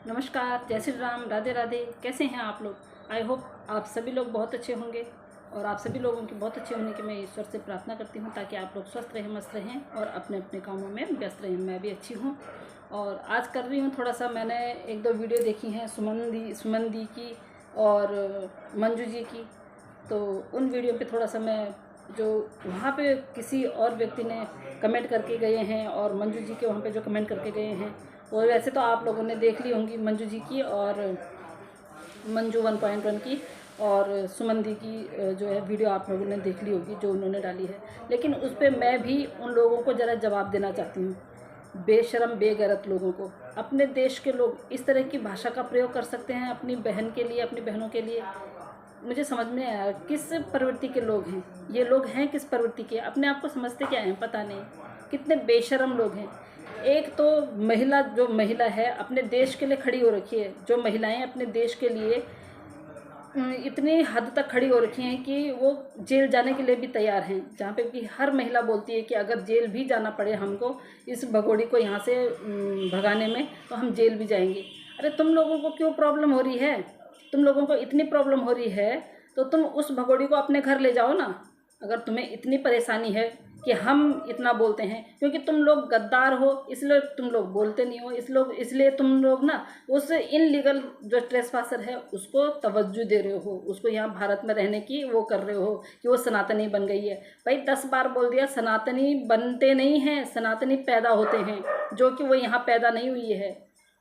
नमस्कार, जय श्री राम, राधे राधे। कैसे हैं आप लोग? आई होप आप सभी लोग बहुत अच्छे होंगे और आप सभी लोगों की बहुत अच्छे होने की मैं ईश्वर से प्रार्थना करती हूं, ताकि आप लोग स्वस्थ रहें, मस्त रहें और अपने अपने कामों में व्यस्त रहें। मैं भी अच्छी हूं और आज कर रही हूं थोड़ा सा, मैंने एक दो वीडियो देखी हैं सुमन दी की और मंजू जी की। तो उन वीडियो पे थोड़ा सा मैं, जो वहाँ पे किसी और व्यक्ति ने कमेंट करके गए हैं और मंजू जी के वहाँ पे जो कमेंट करके गए हैं, और वैसे तो आप लोगों ने देख ली होंगी मंजू जी की और मंजू 1.1 की और सुमन दी की जो है वीडियो आप लोगों ने देख ली होगी जो उन्होंने डाली है। लेकिन उस पर मैं भी उन लोगों को ज़रा जवाब देना चाहती हूँ, बेशरम बेगैरत लोगों को। अपने देश के लोग इस तरह की भाषा का प्रयोग कर सकते हैं अपनी बहन के लिए, अपनी बहनों के लिए। मुझे समझ में आया किस प्रवृत्ति के लोग हैं ये लोग, हैं किस प्रवृत्ति के, अपने आप को समझते क्या हैं पता नहीं। कितने बेशरम लोग हैं। एक तो जो महिला है अपने देश के लिए खड़ी हो रखी है, जो महिलाएं अपने देश के लिए इतनी हद तक खड़ी हो रखी हैं कि वो जेल जाने के लिए भी तैयार हैं। जहाँ पे भी हर महिला बोलती है कि अगर जेल भी जाना पड़े हमको, इस भगोड़ी को यहाँ से भगाने में, तो हम जेल भी जाएंगे। अरे तुम लोगों को क्यों प्रॉब्लम हो रही है? तुम लोगों को इतनी प्रॉब्लम हो रही है तो तुम उस भगोड़ी को अपने घर ले जाओ ना। अगर तुम्हें इतनी परेशानी है कि हम इतना बोलते हैं, क्योंकि तुम लोग गद्दार हो इसलिए तुम लोग बोलते नहीं हो, इसलिए तुम लोग ना उस इनलीगल जो ट्रेसपासर है उसको तवज्जो दे रहे हो, उसको यहाँ भारत में रहने की वो कर रहे हो कि वो सनातनी बन गई है। भाई 10 बार बोल दिया, सनातनी बनते नहीं हैं, सनातनी पैदा होते हैं, जो कि वो यहाँ पैदा नहीं हुई है।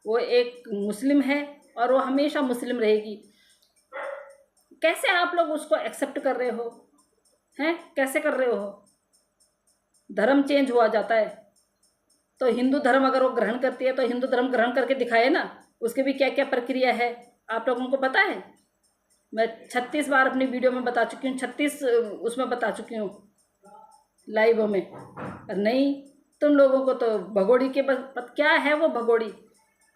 वो एक मुस्लिम है और वो हमेशा मुस्लिम रहेगी। कैसे आप लोग उसको एक्सेप्ट कर रहे हो? हैं, कैसे कर रहे हो? धर्म चेंज हुआ जाता है तो हिंदू धर्म अगर वो ग्रहण करती है तो हिंदू धर्म ग्रहण करके दिखाए ना, उसकी भी क्या क्या प्रक्रिया है आप लोगों को पता है। मैं 36 बार अपनी वीडियो में बता चुकी हूँ, 36 उसमें बता चुकी हूँ लाइव में। और नहीं, तुम लोगों को तो भगोड़ी के क्या है वो भगोड़ी,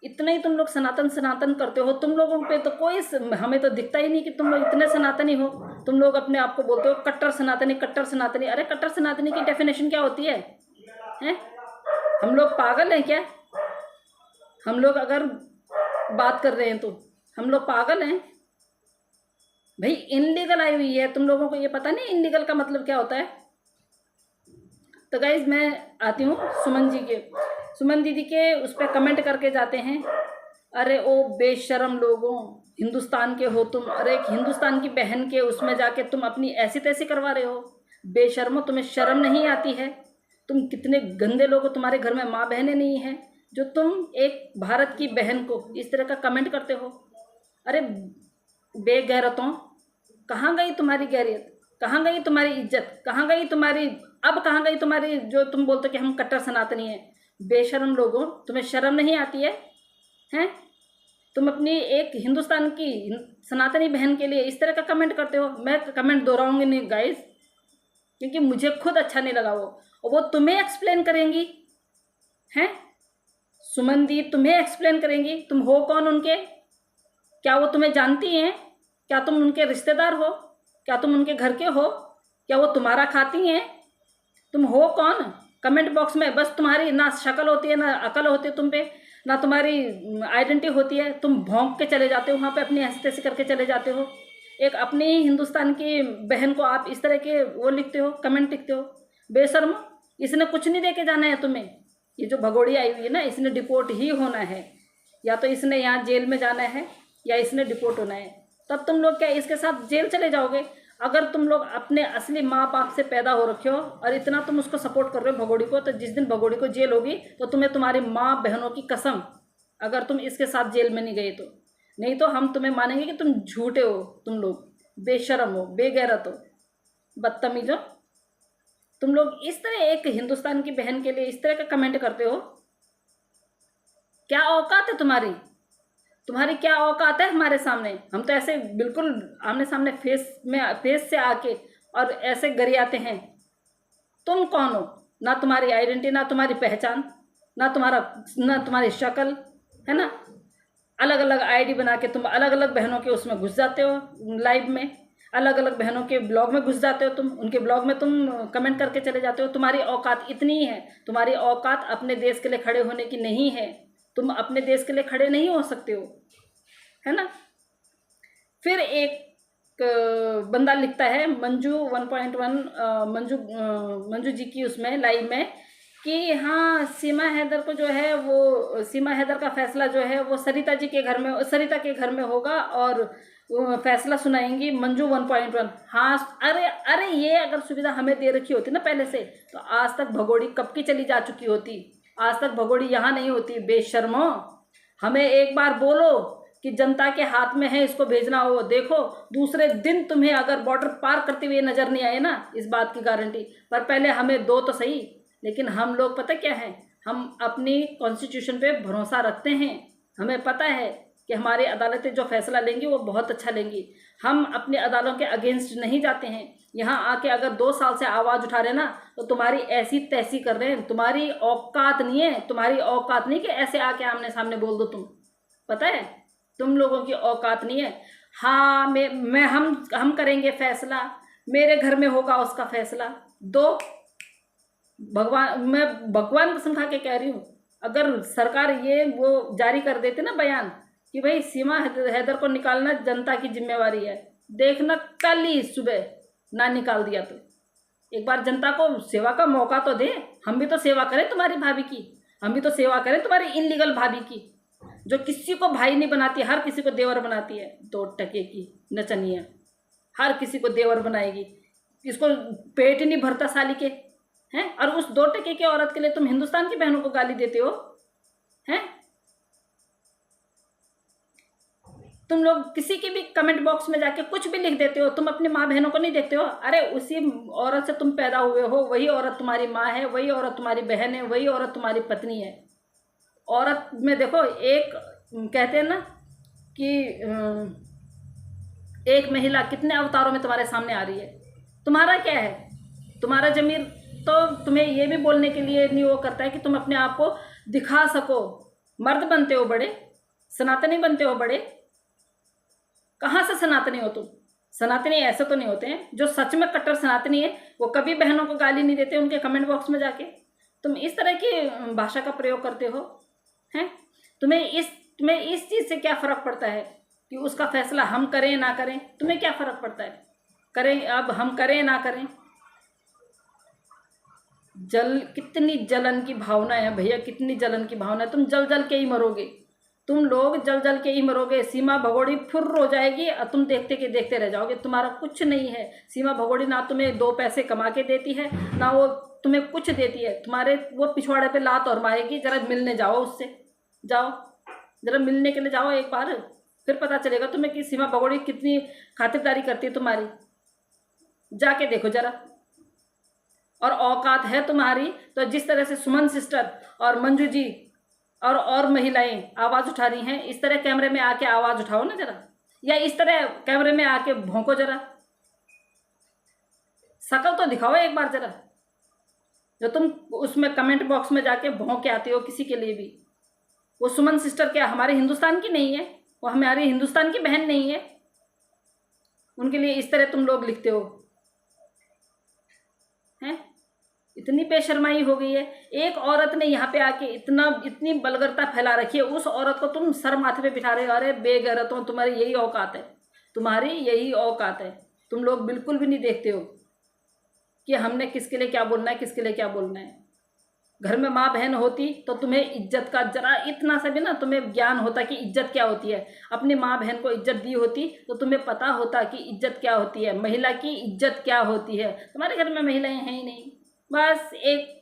इतना ही तुम लोग सनातन सनातन करते हो। तुम लोगों पे तो कोई हमें तो दिखता ही नहीं कि तुम लोग इतने सनातनी हो। तुम लोग अपने आप को बोलते हो कट्टर सनातनी, कट्टर सनातनी। अरे कट्टर सनातनी की डेफिनेशन क्या होती है? हैं? हम लोग पागल हैं क्या? हम लोग अगर बात कर रहे हैं तो हम लोग पागल हैं? भाई इनलीगल आई हुई है, तुम लोगों को ये पता नहीं इनलीगल का मतलब क्या होता है। तो गाइज मैं आती हूँ सुमन दीदी के उस पर कमेंट करके जाते हैं। अरे ओ बेशरम लोगों, हिंदुस्तान के हो तुम, अरे एक हिंदुस्तान की बहन के उसमें जाके तुम अपनी ऐसी तैसी करवा रहे हो। बेशर्मो, तुम्हें शर्म नहीं आती है? तुम कितने गंदे लोग हो, तुम्हारे घर में माँ बहनें नहीं हैं जो तुम एक भारत की बहन को इस तरह का कमेंट करते हो। अरे बेगैरतों, कहाँ गई तुम्हारी गैरियत, कहाँ गई तुम्हारी इज्जत, कहाँ गई तुम्हारी, अब कहाँ गई तुम्हारी जो तुम बोलते कि हम कट्टर सनातनी हैं। बेशरम लोगों, तुम्हें शर्म नहीं आती है? हैं? तुम अपनी एक हिंदुस्तान की सनातनी बहन के लिए इस तरह का कमेंट करते हो। मैं कमेंट दोहराऊंगी नहीं गाइस, क्योंकि मुझे खुद अच्छा नहीं लगा वो, और वो तुम्हें एक्सप्लेन करेंगी। हैं? सुमन दी तुम्हें एक्सप्लेन करेंगी, तुम हो कौन उनके? क्या वो तुम्हें जानती हैं? क्या तुम उनके रिश्तेदार हो? क्या तुम उनके घर के हो? क्या वो तुम्हारा खाती हैं? तुम हो कौन? कमेंट बॉक्स में बस तुम्हारी ना शक्ल होती है, ना अकल होती है तुम पे, ना तुम्हारी आइडेंटिटी होती है। तुम भौंक के चले जाते हो वहाँ पे, अपनी ऐसे तैसे करके चले जाते हो। एक अपनी ही हिंदुस्तान की बहन को आप इस तरह के वो लिखते हो, कमेंट लिखते हो। बेशर्म, इसने कुछ नहीं दे के जाना है तुम्हें। ये जो भगोड़ी आई हुई है ना, इसने डिपोर्ट ही होना है, या तो इसने यहाँ जेल में जाना है या इसने डिपोर्ट होना है। तब तुम लोग क्या इसके साथ जेल चले जाओगे? अगर तुम लोग अपने असली माँ बाप से पैदा हो रखे हो और इतना तुम उसको सपोर्ट कर रहे हो भगोड़ी को, तो जिस दिन भगोड़ी को जेल होगी तो तुम्हें तुम्हारी माँ बहनों की कसम, अगर तुम इसके साथ जेल में नहीं गए तो, नहीं तो हम तुम्हें मानेंगे कि तुम झूठे हो। तुम लोग बेशरम हो, बेगैरत हो, बदतमीज हो। तुम लोग इस तरह एक हिंदुस्तान की बहन के लिए इस तरह का कमेंट करते हो। क्या औकात है तुम्हारी? तुम्हारी क्या औकात है हमारे सामने? हम तो ऐसे बिल्कुल आमने सामने फेस से आके और ऐसे गरियाते हैं। तुम कौन हो? ना तुम्हारी आइडेंटिटी, ना तुम्हारी पहचान, ना तुम्हारी शक्ल है ना। अलग अलग आईडी बना के तुम अलग अलग बहनों के उसमें घुस जाते हो लाइव में, अलग अलग बहनों के ब्लॉग में घुस जाते हो तुम, उनके ब्लॉग में तुम कमेंट करके चले जाते हो। तुम्हारी औकात इतनी ही है, तुम्हारी औकात अपने देश के लिए खड़े होने की नहीं है। तुम अपने देश के लिए खड़े नहीं हो सकते हो, है ना। फिर एक बंदा लिखता है मंजू 1.1 मंजू जी की उसमें लाइव में कि हाँ सीमा हैदर को जो है वो सीमा हैदर का फैसला जो है वो सरिता के घर में होगा और फैसला सुनाएंगी मंजू 1.1। हाँ अरे ये अगर सुविधा हमें दे रखी होती ना पहले से तो आज तक भगोड़ी कब की चली जा चुकी होती, आज तक भगोड़ी यहाँ नहीं होती। बेशर्मो, हमें एक बार बोलो कि जनता के हाथ में है इसको भेजना हो, देखो दूसरे दिन तुम्हें अगर बॉर्डर पार करते हुए नजर नहीं आए ना, इस बात की गारंटी। पर पहले हमें दो तो सही। लेकिन हम लोग पता क्या है, हम अपनी कॉन्स्टिट्यूशन पे भरोसा रखते हैं। हमें पता है कि हमारी अदालतें जो फैसला लेंगी वो बहुत अच्छा लेंगी। हम अपनी अदालतों के अगेंस्ट नहीं जाते हैं। यहाँ आके अगर 2 साल से आवाज़ उठा रहे ना तो तुम्हारी ऐसी तैसी कर रहे हैं, तुम्हारी औकात नहीं है, तुम्हारी औकात नहीं कि ऐसे आके आमने सामने बोल दो। तुम पता है तुम लोगों की औकात नहीं है। हाँ मैं हम करेंगे फैसला, मेरे घर में होगा उसका फैसला। दो मैं भगवान कसम खा के कह रही हूँ, अगर सरकार ये वो जारी कर देते ना बयान कि भाई सीमा हैदर को निकालना जनता की जिम्मेवारी है, देखना कल ही सुबह ना निकाल दिया तो एक बार जनता को सेवा का मौका तो दे। हम भी तो सेवा करें तुम्हारी भाभी की, हम भी तो सेवा करें तुम्हारी इनलीगल भाभी की जो किसी को भाई नहीं बनाती, हर किसी को देवर बनाती है। 2 टके की नचनिया हर किसी को देवर बनाएगी, इसको पेट ही नहीं भरता साली के हैं। और उस 2 टके की औरत के लिए तुम हिंदुस्तान की बहनों को गाली देते हो हैं। तुम लोग किसी के भी कमेंट बॉक्स में जाके कुछ भी लिख देते हो, तुम अपनी माँ बहनों को नहीं देखते हो। अरे उसी औरत से तुम पैदा हुए हो, वही औरत तुम्हारी माँ है, वही औरत तुम्हारी बहन है, वही औरत तुम्हारी पत्नी है। औरत में देखो एक कहते हैं ना कि एक महिला कितने अवतारों में तुम्हारे सामने आ रही है। तुम्हारा क्या है, तुम्हारा जमीर तो तुम्हें ये भी बोलने के लिए नहीं वो करता है कि तुम अपने आप को दिखा सको। मर्द बनते हो बड़े, सनातनी बनते हो बड़े। कहाँ से सनातनी हो तुम? सनातनी ऐसे तो नहीं होते हैं, जो सच में कट्टर सनातनी है वो कभी बहनों को गाली नहीं देते उनके कमेंट बॉक्स में जाके। तुम इस तरह की भाषा का प्रयोग करते हो हैं। तुम्हें इस चीज़ से क्या फ़र्क पड़ता है कि उसका फैसला हम करें ना करें? तुम्हें क्या फ़र्क पड़ता है? करें, अब हम करें ना करें। कितनी जलन की भावना है भैया, कितनी जलन की भावना है। तुम जल जल के ही मरोगे, तुम लोग जल जल के ही मरोगे। सीमा भगोड़ी फुर्र हो जाएगी और तुम देखते के देखते रह जाओगे। तुम्हारा कुछ नहीं है। सीमा भगोड़ी ना तुम्हें 2 पैसे कमा के देती है, ना वो तुम्हें कुछ देती है। तुम्हारे वो पिछवाड़े पे लात और मारेगी। जरा मिलने जाओ उससे, जाओ जरा मिलने के लिए जाओ एक बार, फिर पता चलेगा तुम्हें कि सीमा भगोड़ी कितनी खातिरदारी करती है तुम्हारी। जाके देखो जरा। और औकात है तुम्हारी तो जिस तरह से सुमन सिस्टर और मंजू जी और महिलाएं आवाज़ उठा रही हैं, इस तरह कैमरे में आके आवाज़ उठाओ ना जरा, या इस तरह कैमरे में आके भौंको जरा। शकल तो दिखाओ एक बार जरा, जो तुम उसमें कमेंट बॉक्स में जाके भौंक के आते हो किसी के लिए भी। वो सुमन सिस्टर क्या हमारे हिंदुस्तान की नहीं है? वो हमारी हिंदुस्तान की बहन नहीं है? उनके लिए इस तरह तुम लोग लिखते हो हैं। इतनी बेशर्माई हो गई है। एक औरत ने यहाँ पे आके इतनी बलगरता फैला रखी है, उस औरत को तुम सर माथे पे बिठा रहे हो। अरे बेगैरतों, तुम्हारी यही औकात है, तुम्हारी यही औकात है। तुम लोग बिल्कुल भी नहीं देखते हो कि हमने किसके लिए क्या बोलना है, किसके लिए क्या बोलना है। घर में माँ बहन होती तो तुम्हें इज्जत का जरा इतना सा भी ना तुम्हें ज्ञान होता कि इज्जत क्या होती है। अपनी माँ बहन को इज्जत दी होती तो तुम्हें पता होता कि इज्जत क्या होती है, महिला की इज्जत क्या होती है। तुम्हारे घर में महिलाएं हैं ही नहीं। बस एक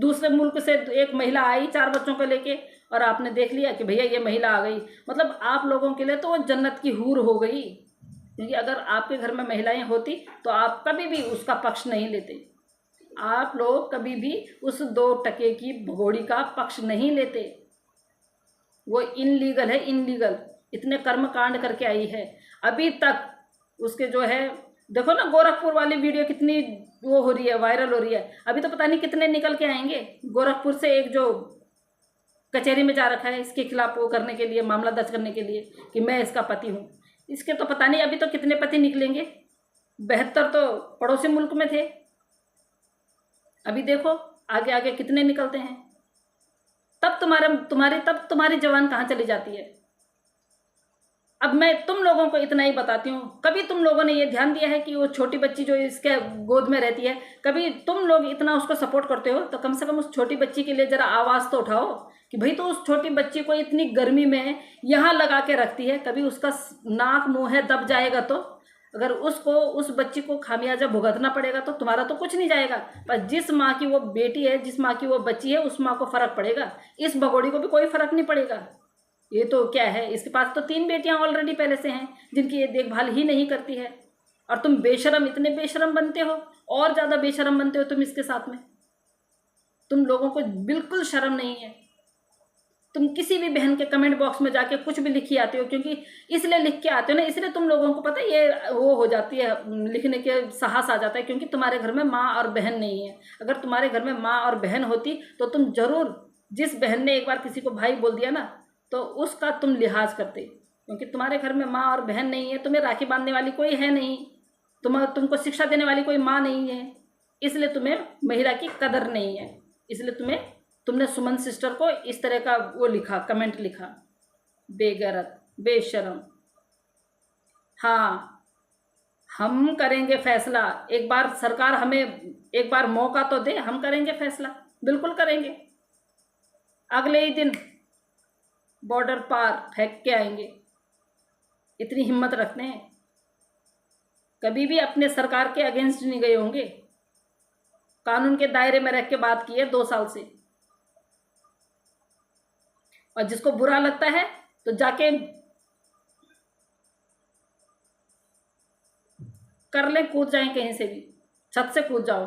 दूसरे मुल्क से एक महिला आई 4 बच्चों को लेके और आपने देख लिया कि भैया ये महिला आ गई। मतलब आप लोगों के लिए तो वो जन्नत की हूर हो गई। क्योंकि अगर आपके घर में महिलाएं होती तो आप कभी भी उसका पक्ष नहीं लेते। आप लोग कभी भी उस 2 टके की भगोड़ी का पक्ष नहीं लेते। वो इनलीगल है, इनलीगल। इतने कर्म कांड करके आई है अभी तक। उसके जो है देखो ना, गोरखपुर वाली वीडियो कितनी वो हो रही है, वायरल हो रही है। अभी तो पता नहीं कितने निकल के आएंगे। गोरखपुर से एक जो कचहरी में जा रखा है इसके खिलाफ वो करने के लिए, मामला दर्ज करने के लिए कि मैं इसका पति हूँ। इसके तो पता नहीं अभी तो कितने पति निकलेंगे। 72 तो पड़ोसी मुल्क में थे। अभी देखो आगे आगे कितने निकलते हैं। तब तुम्हारी जवान कहाँ चली जाती है। अब मैं तुम लोगों को इतना ही बताती हूँ, कभी तुम लोगों ने ये ध्यान दिया है कि वो छोटी बच्ची जो इसके गोद में रहती है, कभी तुम लोग इतना उसको सपोर्ट करते हो तो कम से कम उस छोटी बच्ची के लिए जरा आवाज़ तो उठाओ कि भाई तो उस छोटी बच्ची को इतनी गर्मी में यहाँ लगा के रखती है, कभी उसका नाक मुँह है दब जाएगा तो अगर उस बच्ची को खामियाजा भुगतना पड़ेगा तो तुम्हारा तो कुछ नहीं जाएगा, पर जिस माँ की वो बेटी है, जिस माँ की वो बच्ची है, उस माँ को फ़र्क पड़ेगा। इस भगोड़ी को भी कोई फ़र्क नहीं पड़ेगा। ये तो क्या है, इसके पास तो 3 बेटियां ऑलरेडी पहले से हैं जिनकी ये देखभाल ही नहीं करती है, और तुम बेशरम, इतने बेशरम बनते हो, और ज़्यादा बेशरम बनते हो तुम इसके साथ में। तुम लोगों को बिल्कुल शर्म नहीं है। तुम किसी भी बहन के कमेंट बॉक्स में जाके कुछ भी लिखी आते हो, क्योंकि इसलिए लिख के आते हो ना, इसलिए तुम लोगों को पता है ये वो हो जाती है, लिखने के साहस आ जाता है, क्योंकि तुम्हारे घर में माँ और बहन नहीं है। अगर तुम्हारे घर में माँ और बहन होती तो तुम जरूर, जिस बहन ने एक बार किसी को भाई बोल दिया ना तो उसका तुम लिहाज करते, क्योंकि तुम्हारे घर में माँ और बहन नहीं है, तुम्हें राखी बांधने वाली कोई है नहीं, तुमको शिक्षा देने वाली कोई माँ नहीं है, इसलिए तुम्हें महिला की कदर नहीं है, इसलिए तुमने सुमन सिस्टर को इस तरह का वो लिखा, कमेंट लिखा, बेगैरत, बेशरम। हाँ, हम करेंगे फैसला, एक बार सरकार हमें एक बार मौका तो दे, हम करेंगे फैसला, बिल्कुल करेंगे। अगले ही दिन बॉर्डर पार फेंक के आएंगे, इतनी हिम्मत रखते हैं। कभी भी अपने सरकार के अगेंस्ट नहीं गए होंगे, कानून के दायरे में रख के बात की है 2 साल से। और जिसको बुरा लगता है तो जाके कर ले, कूद जाए कहीं से भी, छत से कूद जाओ।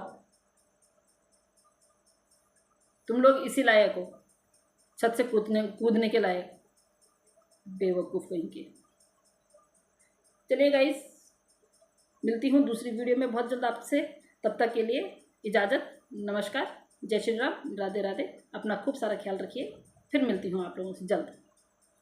तुम लोग इसी लायक हो, छत से कूदने के लायक, बेवकूफ़ कहीं के। चलिए गाइस, मिलती हूँ दूसरी वीडियो में बहुत जल्द आपसे, तब तक के लिए इजाज़त, नमस्कार, जय श्री राम, राधे राधे। अपना खूब सारा ख्याल रखिए, फिर मिलती हूँ आप लोगों से जल्द।